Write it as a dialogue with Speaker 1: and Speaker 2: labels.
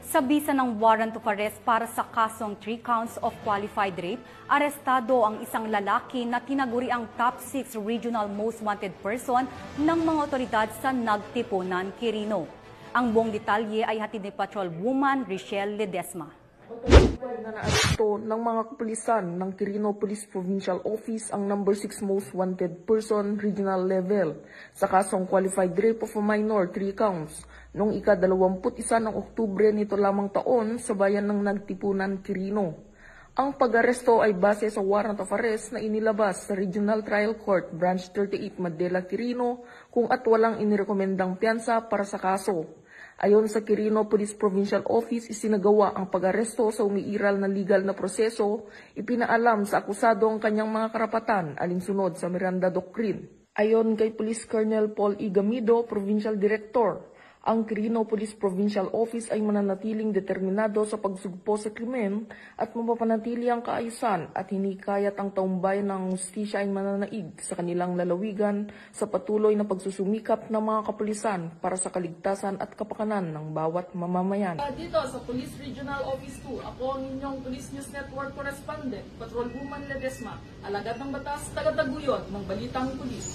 Speaker 1: Sa bisa ng warrant of arrest para sa kasong 3 counts of qualified rape, arestado ang isang lalaki na tinaguri ang top 6 regional most wanted person ng mga otoridad sa Nagtipunan, Quirino. Ang buong detalye ay hatid ni Patrolwoman Richelle Ledesma.
Speaker 2: Na naaresto ng mga kapulisan ng Quirino Police Provincial Office ang number 6 most wanted person regional level sa kasong qualified rape of a minor 3 counts noong ika-21 ng Oktubre nito lamang taon sa bayan ng Nagtipunan, Quirino. Ang pag-aresto ay base sa warrant of arrest na inilabas sa Regional Trial Court Branch 38 Madela, Quirino kung at walang inirekomendang piyansa para sa kaso. Ayon sa Quirino Police Provincial Office, isinagawa ang pag-aresto sa umiiral na legal na proseso, ipinaalam sa akusado ang kanyang mga karapatan alinsunod sa Miranda Doctrine. Ayon kay Police Colonel Paul E. Gamido, Provincial Director, ang Quirino Police Provincial Office ay mananatiling determinado sa pagsugpo sa krimen at mapapanatili ang kaayusan at hinikayat ang taumbayan ng hustisya ay mananaig sa kanilang lalawigan sa patuloy na pagsusumikap ng mga kapulisan para sa kaligtasan at kapakanan ng bawat mamamayan.
Speaker 3: Dito sa Police Regional Office 2, ako ang inyong Police News Network Correspondent, Patrolwoman Ledesma, alagad ng batas, taga-taguyod ng Balitang Pulis.